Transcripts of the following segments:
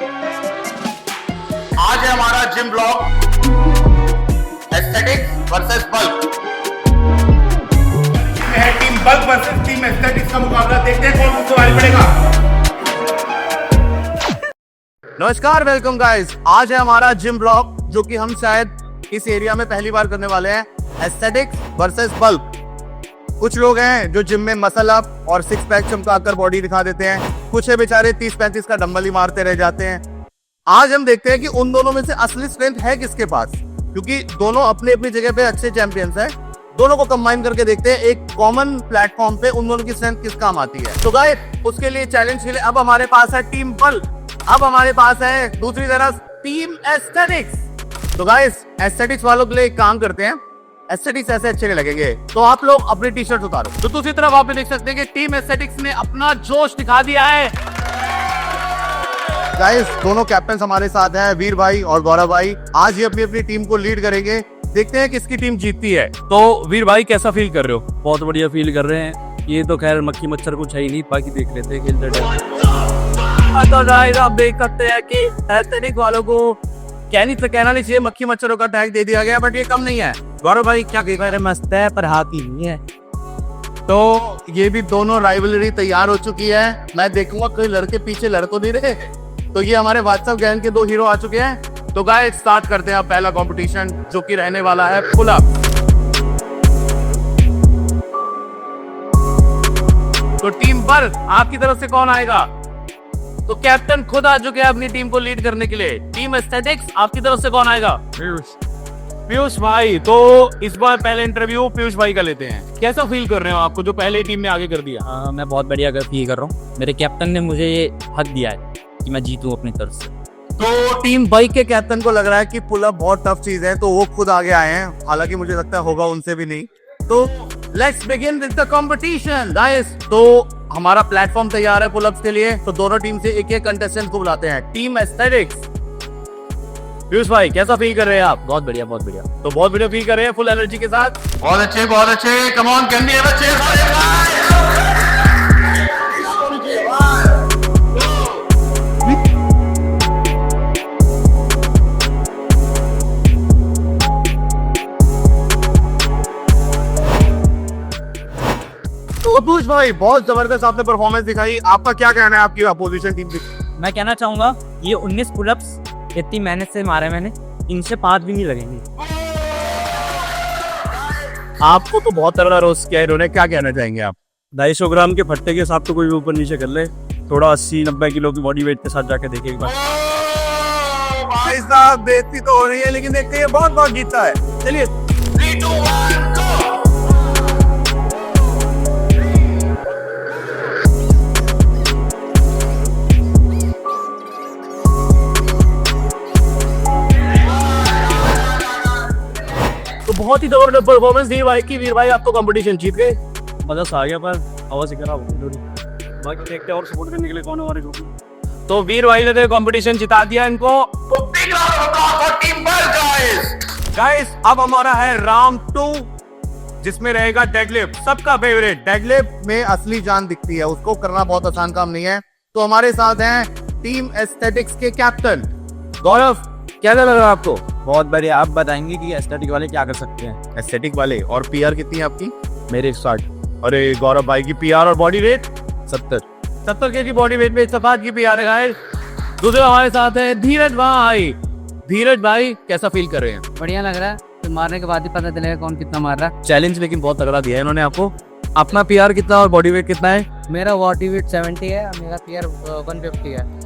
आज है हमारा gym blog aesthetics versus bulk. है team bulk versus team aesthetics का मुकाबला। देखते हैं कौन मुझसे भारी पड़ेगा। नमस्कार, वेलकम गाइस। आज है हमारा जिम ब्लॉग जो कि हम शायद इस एरिया में पहली बार करने वाले हैं। Aesthetics versus bulk. कुछ लोग हैं जो जिम में मसल अप और सिक्स पैक चमकाकर बॉडी दिखा देते हैं, कुछ है बेचारे 30-35 का डंबल ही मारते रह जाते हैं। आज हम देखते हैं कि उन दोनों में से असली स्ट्रेंथ है किसके पास, क्योंकि दोनों अपनी अपनी जगह पे अच्छे चैंपियंस हैं। दोनों को कंबाइन करके देखते हैं एक कॉमन प्लेटफॉर्म पे उन दोनों की स्ट्रेंथ किस काम आती है। तो गाइस, उसके लिए चैलेंज के लिए अब हमारे पास है टीम बल्क, अब हमारे पास है दूसरी तरफ टीम एस्थेटिक्स। तो गाइस, एस्थेटिक्स वालों के लिए एक काम करते हैं, एस्थेटिक्स ऐसे अच्छे नहीं लगेंगे तो आप लोग अपनी टी शर्ट उतारो। तो दूसरी तरफ आप देख सकते हैं कि टीम एस्थेटिक्स ने अपना जोश दिखा दिया है। गाइस, दोनों कैप्टन हमारे साथ हैं, वीर भाई और गौरव भाई। आज ये अपनी अपनी टीम को लीड करेंगे। देखते हैं किसकी टीम जीतती है। तो वीर भाई कैसा फील कर रहे हो? बहुत बढ़िया फील कर रहे हैं। ये तो खैर मक्खी मच्छर कुछ है ही नहीं, बाकी देख लेते हैं खेलते टाइम। तो गाइस, आप देख सकते हैं कि एस्थेटिक्स वालों को कहना नहीं चाहिए, मक्खी मच्छरों का टैग दे दिया गया, बट ये कम नहीं है। गौरव भाई क्या कह रहे हैं? मस्त है पर हाथ ही नहीं है। तो ये भी दोनों राइवलरी तैयार हो चुकी है। मैं देखूंगा कोई लड़के पीछे लड़ तो नहीं रहे। तो ये हमारे व्हाट्सएप गैंग के दो हीरो आ चुके हैं। तो गाइस, स्टार्ट करते हैं पहला कंपटीशन जो कि रहने वाला है पुल अप। तो टीम पर आपकी तरफ से कौन आएगा? तो कैप्टन खुद आ चुके हैं अपनी टीम को लीड करने के लिए। टीम एस्थेटिक्स, आपकी तरफ से कौन आएगा? पीयूष भाई। तो इस बार पहले इंटरव्यू पीयूष भाई का लेते हैं। कैसा फील कर रहे हो आपको जो पहले टीम में आगे कर दिया? मैं बहुत बढ़िया फील कर रहा हूँ। मेरे कैप्टन ने मुझे ये हक दिया है कि मैं जीतूं अपनी तरफ से। तो टीम बाइक के कैप्टन को लग रहा है कि पुल अप बहुत टफ चीज है, तो वो खुद आगे आए हैं। हालांकि मुझे लगता है होगा उनसे भी नहीं। तो let's begin with the competition guys. तो हमारा प्लेटफॉर्म तैयार है पुल अप्स के लिए। तो दोनों टीम से एक एक कंटेस्टेंट को बुलाते हैं। टीम एस्थेटिक्स, पीयूष भाई कैसा फील कर रहे हैं आप? बहुत बढ़िया, बहुत बढ़िया। तो बहुत बढ़िया फील कर रहे हैं, फुल एनर्जी के साथ। बहुत अच्छे, बहुत अच्छे। कम ऑन, कैन बी बच्चे। तो पीयूष भाई, बहुत जबरदस्त आपने परफॉर्मेंस दिखाई। आपका क्या कहना है आपकी अपोजिशन टीम की? मैं कहना चाहूंगा ये 19 पुलअप्स इतनी मेहनत से मारे मैंने, इनसे 5 भी नहीं लगेंगे। आपको तो बहुत तगड़ा रोस्ट किया इन्होंने, क्या कहना चाहेंगे आप? 250 ग्राम के फट्टे के साथ तो कोई भी ऊपर नीचे कर ले, थोड़ा 80-90 किलो की बॉडी वेट के साथ जाके देखे एक बार। भाई साहब, बेइज्जती तो हो रही है, लेकिन देखते हैं बहुत बहुत जीतता है। चलिए 3, 2, 1 go। तो बहुत ही जबरदस्त परफॉर्मेंस दी भाई की। वीर भाई, आप तो कंपटीशन जीत गए। मजा आ गया पर आवाज ही खराब हो गई थोड़ी। बाकी देखते हैं और सपोर्ट करने के लिए कौन है हमारे ग्रुप में। तो वीर भाई ने कंपटीशन जिता दिया इनको। गाइस, अब हमारा है राउंड 2 जिसमें रहेगा डेडलिफ्ट। सबका फेवरेट। डेडलिफ्ट में असली जान दिखती है, उसको करना बहुत आसान काम नहीं है। तो हमारे साथ हैं टीम एस्थेटिक्स के कैप्टन गौरव। कैसा लग रहा है आपको? बहुत बढ़िया। आप बताएंगे कि एस्थेटिक वाले क्या कर सकते हैं। एस्थेटिक वाले। और पीआर कितनी है आपकी? मेरे 160। अरे गौरव भाई की पीआर और बॉडी वेट 70 के जी बॉडी वेट में इत्तेफाक की पीआर है गाइस। दूसरे हमारे साथ है धीरज भाई। धीरज भाई, कैसा फील कर रहे हैं? बढ़िया लग रहा है। तो मारने के बाद ही पता चलेगा कौन कितना मार रहा है। चैलेंज लेकिन बहुत तगड़ा दिया है इन्होंने आपको। अपना पीआर कितना और बॉडी वेट कितना है? मेरा बॉडी वेट 70 है, मेरा पीआर 150 है।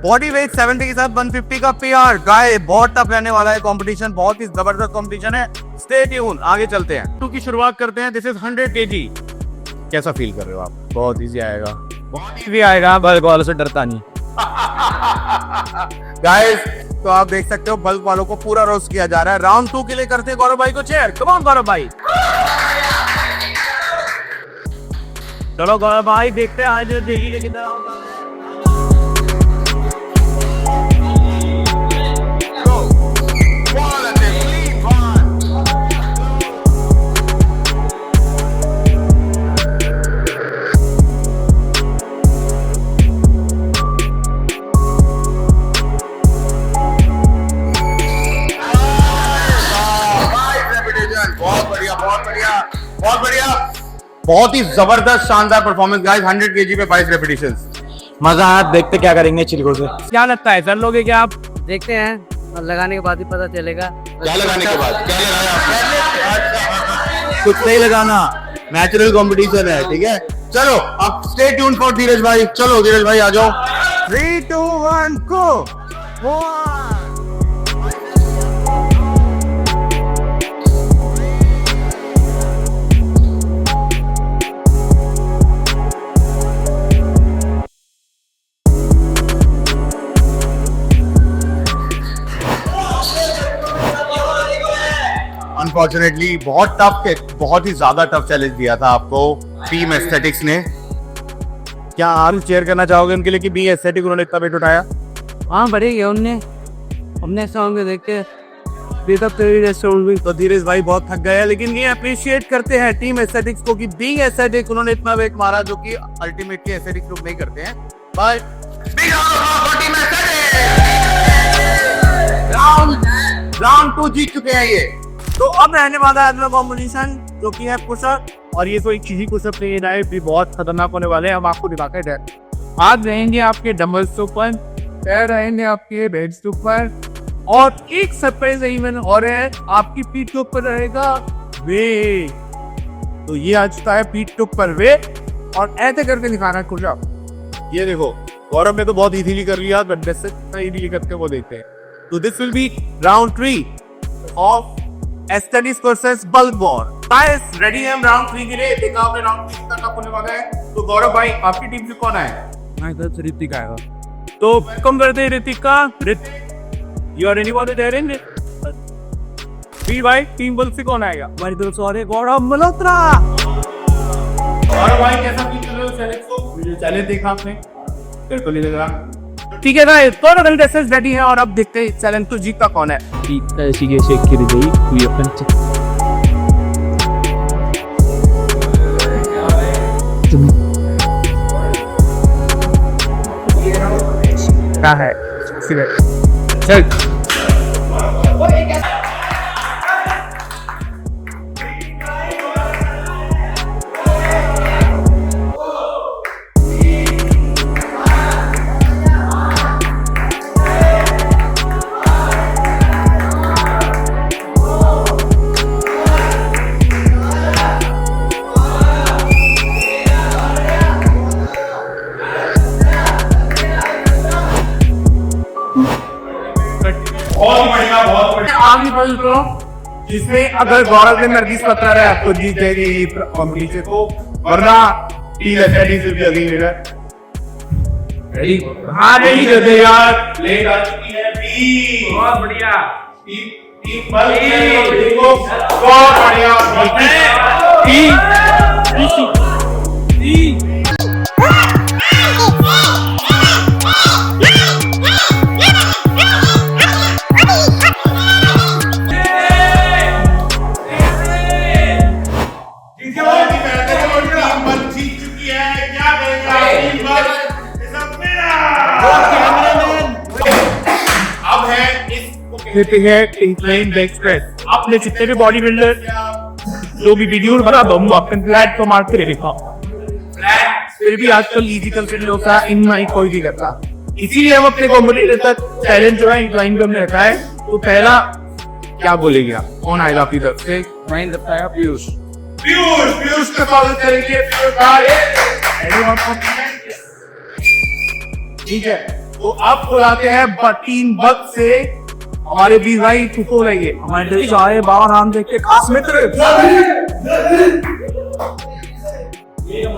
बॉडी वेट 70 के साथ 150 का पीआर। गाय, बहुत टफ रहने वाला है कंपटीशन, बहुत ही जबरदस्त कंपटीशन है। स्टे ट्यून, आगे चलते हैं। 2 की शुरुआत करते हैं। This is 100 kg। कैसा फील कर रहे हो आप? बहुत इजी आएगा, बहुत इजी आएगा, बल्क वालों से डरता नहीं। गाइस, तो आप देख सकते हो बल्क वालों को पूरा रोस्ट किया जा रहा है। राउंड 2 के लिए करते हैं गौरव भाई को चेयर। कम ऑन गौरव भाई। चलो गौरव भाई, देखते हैं आज देखिए कितना होगा। बहुत ही जबरदस्त शानदार परफॉर्मेंस गाइस, 100 kg पे 22 रेपिटेशंस। मजा आया, देखते क्या करेंगे चिलगो से। क्या लगता है, कर लोगे क्या आप? देखते हैं और लगाने के बाद ही पता चलेगा। क्या लगाने के बाद क्या लगाया आपने? कुछ नहीं लगाना, नेचुरल कंपटीशन है, ठीक है। चलो अब स्टे ट्यून फॉर धीरज भाई। चलो धीरज भाई आ जाओ। 3 2 1 गो। अनफॉर्चुनेटली बहुत ही ज्यादा टफ चैलेंज दिया था आपको टीम एस्थेटिक्स ने। क्या आप शेयर करना चाहोगे उनके लिए कि बी एस्थेटिक उन्होंने इतना वेट उठाया? हाँ बढ़ेगी उनने, हमने सॉन्ग देख के तो धीरज भाई बहुत थक गए हैं, लेकिन ये अप्रिशिएट करते हैं टीम एस्थेटिक्स को कि बीइंग एस्थेटिक उन्होंने इतना वेट मारा, जो कि अल्टीमेटली एस्थेटिक्स लोग नहीं करते हैं। बट राउंड 2 जीत चुके हैं ये। तो अब रहने वाला है अगला कॉम्पिटिशन, जो कि है पुशअप, और ये कोई चीजी पुशअप नहीं है, भी बहुत खतरनाक होने वाले हैं। हम आपको दिखाते हैं। आज रहेंगे आपके डंबल्स के ऊपर, पैर रहेंगे आपके बेड्स के ऊपर, और एक सरप्राइज इवेंट और है, आपकी पीठ के ऊपर रहेगा वेट। तो ये आ चुका है पीठ के ऊपर वेट, और ऐसे करके दिखाना कुछ आप। ये देखो गौरव ने तो बहुत इजीली कर लिया, बट वैसे इजीली करके वो देखते हैं। तो this will be round 3 of aesthetics versus bulk war. Guys ready हैं हम राउंड 3 के लिए। देखा आपने राउंड 3 का टफ होने वाला है। तो गौरव भाई आपकी टीम से कौन आया? मैं इधर से ऋतिक आएगा, तो कम करते हैं Ritika. You are anyone there in बी भाई, टीम बल्क से कौन आएगा? हमारी तरफ से आ रहे गौरव मल्होत्रा। गौरव भाई कैसा फील कर रहे हो चैलेंज को? वीडियो चैलेंज देखा आपने? बिल्कुल ही लगा। ठीक है गाइस, दोनों कंटेस्टेंट्स रेडी हैं, और अब देखते हैं चैलेंज तो जीतता कौन है। ऐसी के शेक कर गई हुई अपन क्या है चल। जिसमें अगर गौरव ने नरगिस पकड़ा रहा है तो जीत जाएगी कॉम्पिटिशन को, वरना team aesthetics will be again winner. Ready? हां रेडी कर दे यार। लेट आ चुकी है बी। बहुत बढ़िया टीम बल देखो, बहुत बढ़िया अपने जितने भी बॉडी बिल्डर जो भी वीडियो बना दो, अपने फ्लैट को मार के देखा। फिर भी आजकल इजी कंसिडर होता है, इनमें कोई भी करता, इसीलिए हम अपने कॉम्पिटिटर तक चैलेंज जो है इंक्लाइन करने रखा है। तो पहला क्या बोलेंगे आप? कौन आएगा आपकी तरफ से? माइंड बताएगा पीयूष। पीयूष का स्वागत करेंगे। ठीक है, तो अब बुलाते हैं टीम बग से हमारे बीस भाई टुको रहेंगे। हमारे चाहे बाहर हम देख के खास मित्र।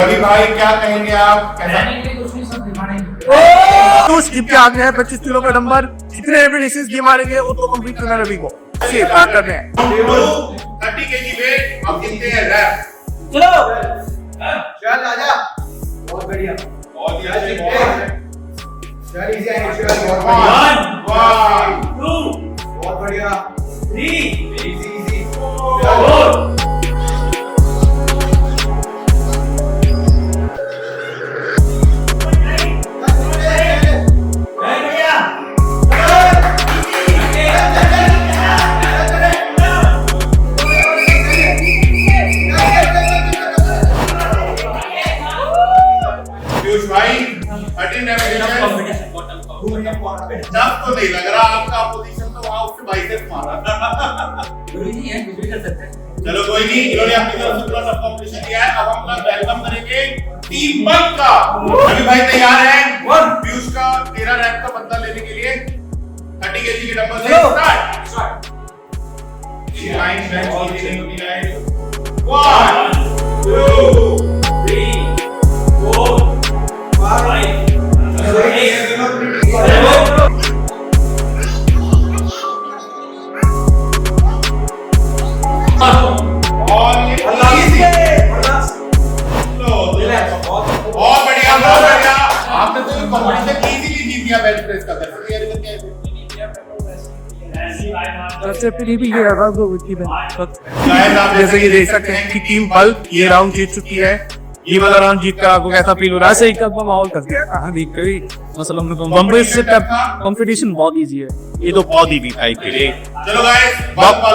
रवि भाई क्या कहेंगे आप? तो स्किप के आगे है 25 किलो का नंबर। जितने रेपिटेशंस गेम मारेंगे वो तो कंप्लीट करना रवि को। चलिए बात करते हैं। 30 kg वेट अब गिनते हैं रैप। चल आजा। बहुत बढ़िया, बहुत बढ़िया। चल इजी है, बहुत बढ़िया। 1 2 बहुत बढ़िया। 3 इजी 4 5 जब तो नहीं लग रहा आपका पोजीशन तो वहां उसके बाइसेप्स मारा। चलो कोई नहीं, इन्होंने अपनी तरफ से पूरा सब कंपटीशन दिया है। अब हम लोग वेलकम करेंगे टीम बल्क का। अभी भाई तैयार है पीयूष का 13 रैंक का बंदा लेने के लिए 30 केजी के डंबल से स्टार्ट। लाइन बैक और नहीं होती है। 1 2 3 4 5 बहुत बढ़िया बहुत बढ़िया। आपने तो कंपटीशन इजीली जीत लिया बेंच प्रेस का। जैसे कि देख सकते हैं कि टीम बल्क ये राउंड जीत चुकी है। ये वाला राउंड जीत कर आपको कैसा फील हो रहा है? सही का माहौल कर दिया। हाँ देख कभी मतलब बम्बई से कंपटीशन बहुत इजी है। ये तो बहुत ही था एक के लिए। चलो गाइस,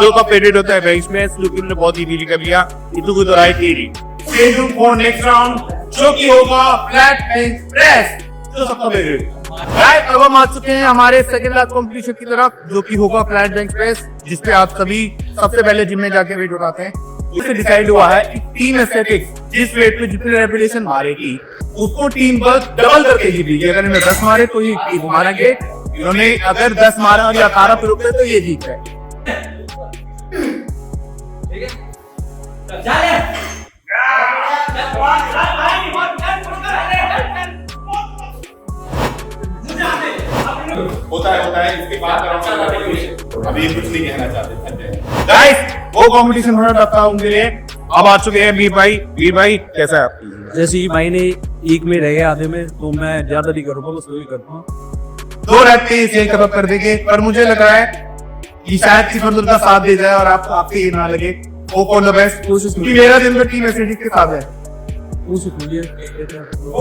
जो का पेरियड होता है बेंच में लेकिन ने बहुत इजीली कर लिया। इतु को तो राइट थी। Stay tune for next round जो कि होगा फ्लैट बेंच प्रेस। जो सबका फेवरेट। राइट, अब हम आ चुके हैं हमारे सेकंड लास्ट कंपटीशन की तरफ जो कि होगा फ्लैट बेंच प्रेस, जिसपे आप सभी सबसे पहले जिम में जाके वेट उठाते हैं। इससे डिसाइड हुआ है कि टीम एस्थेटिक्स जिस वेट पे जितनी रेपिटेशन मारेगी उसको टीम बल्क डबल करके जीतेगी। अगर इन्होंने 10 मारे तो ये टीम मारेंगे, इन्होंने अगर 10 मारा और 18 पे रुके तो ये जीत गए। होता है इसके बाद कराऊंगा। अभी कुछ नहीं कहना चाहते। गाइस, वो कंपटीशन होना था उनके लिए। अब आ चुके हैं वीर भाई। वीर भाई कैसा है? जैसे ही भाई ने एक में रहे आधे में तो मैं ज्यादा नहीं करूँगा, बस वही करता हूँ। 2 रैप पे इसे कवर कर देंगे, पर मुझे लग रहा है कि शायद सिफर का साथ दे जाए और आपके ये ना लगे। वो कौन द बेस्ट कोशिश की मेरा दिन में टीम एस्थेटिक्स के साथ है। कोशिश कीजिए। ओ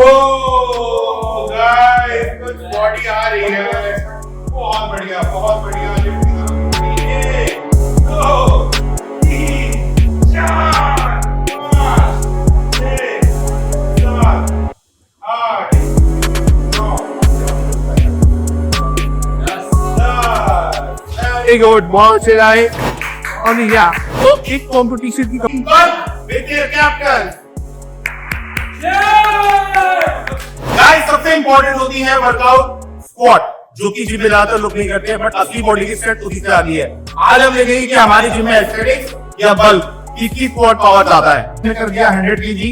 गाइस, कुछ बॉडी आ रही है। बहुत बढ़िया बहुत बढ़िया। 1 2 3 4 5 6 7 8 9 10 एक और बहुत से आए और या तो एक कंपटीशन की विद योर कैप्टन। गाइस, सबसे इंपॉर्टेंट होती है वर्कआउट स्क्वाट, जो कि जिम में ज्यादातर लोग नहीं करते हैं, बट असली बॉडी की स्ट्रेंथ उसी से आती है। आज हम देखेंगे कि हमारी जिम में एस्थेटिक्स या बल्क किसकी स्क्वाट पावर ज्यादा है। हमने कर दिया 100 केजी।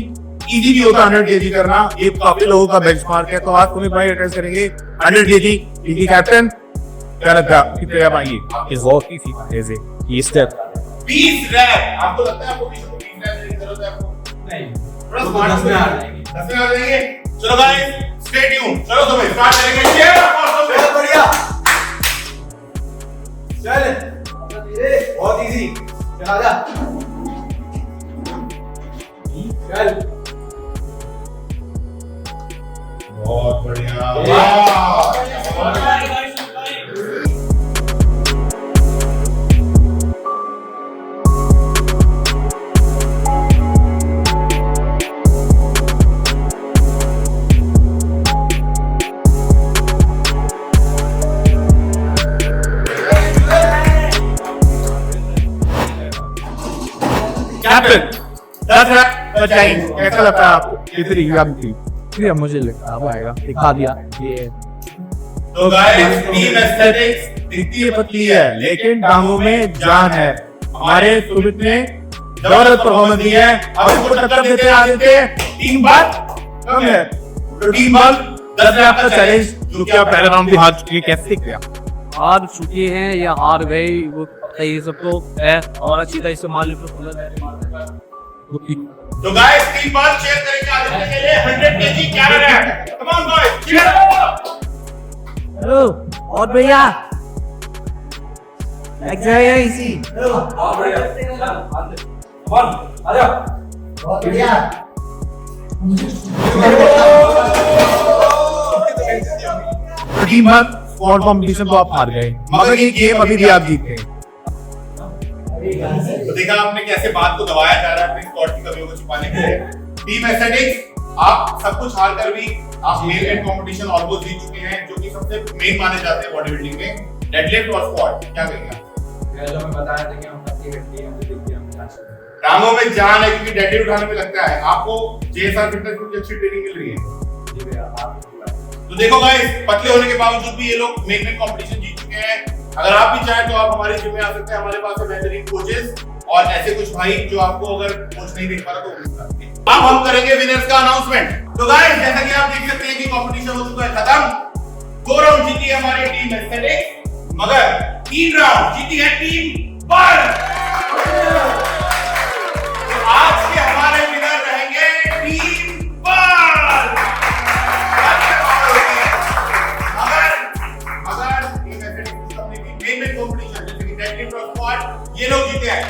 इजी भी होता है 100 केजी करना, ये काफी लोगों का बेंचमार्क है। तो आज सुमित भाई अटेंड करेंगे 100 केजी। इनकी कैप्टन क्या लगता है कितने रैप आएंगी? इस बहुत ही जैसे ये स्टेप 20 रैप। आपको लगता है आपको 20 रैप की जरूरत है? आपको नहीं, थोड़ा स्मार्ट 10 में आ जाएंगे। चलो गाइस, स्टे ट्यून। चलो तो भाई स्टार्ट करेंगे। Chair for Sumit. बहुत बढ़िया। चल बहुत इजी। चल आजा। चल बहुत बढ़िया। कैप्टन 10 रैप बचाएंगे। कैसा लगता है आपको? कितनी थी? मुझे लगता है आएगा। दिखा दिया ये। तो गाइस, टीम एस्थेटिक्स दिखती है पतली है लेकिन टांगों में जान है। हमारे सुमित ने जबरदस्त परफॉर्मेंस दी है। अब इसको टक्कर देते आदित्य। टीम बल्क कम है तो टीम बल्क 10 रैप का चैलेंज जो कि आप पहले राउंड भी हार चुके हैं, कैसे किया? हार चुके हैं या हार गए वो सही सबको है और अच्छी तरह से मालिक को तो गाइस, टीम बल्क शेयर करेंगे आदित्य के लिए 100 केजी। क्या rap? Come on boys, cheer. Hello और भैया इसी बहुत बढ़िया। कौन आ जा। बहुत बढ़िया। टीम बल्क स्क्वाड कंपटीशन तो आप हार गए, मगर ये गेम अभी भी आप जीत गए। तो देखा आपने कैसे बात को दबाया जा रहा है अपनी स्क्वाड की कमियों को छुपाने के लिए। टीम एस्थेटिक्स, आप सब कुछ हार कर भी आप मेन कंपटीशन ऑलमोस्ट जीत चुके हैं, जो कि सबसे मेन माने जाते हैं बॉडी बिल्डिंग में, डेडलिफ्ट और स्क्वाट। क्या कहेंगे टांगों में जान है, क्योंकि डेडलिफ्ट उठाने में लगता है। आपको जेएसआर फिटनेस की अच्छी ट्रेनिंग मिल रही है। तो देखो गाइस, पतले होने के बावजूद भी ये लोग मेन कंपटीशन जीत चुके हैं। अगर आप भी चाहें तो आप हमारे जिम में आ सकते हैं। हमारे पास है बेहतरीन कोचेस और ऐसे कुछ भाई जो आपको अगर कोच नहीं देख पा रहा तो वो मिल सकते हैं। अब हम करेंगे विनर्स का अनाउंसमेंट। तो गाइस, जैसा कि आप देख सकते हैं कि कंपटीशन हो चुका है खत्म। 2 राउंड जीती है हमारी टीम एस्थेटिक्स, मगर 3 राउंड जीती है टीम बल्क। तो आज के हमारे विनर रहेंगे टीम बल्क। अगर टीम एस्थेटिक्स कंपनी की मेन कंपटीशन जैसे कि डेडलिफ्ट और स्क्वाट ये लोग जीते हैं,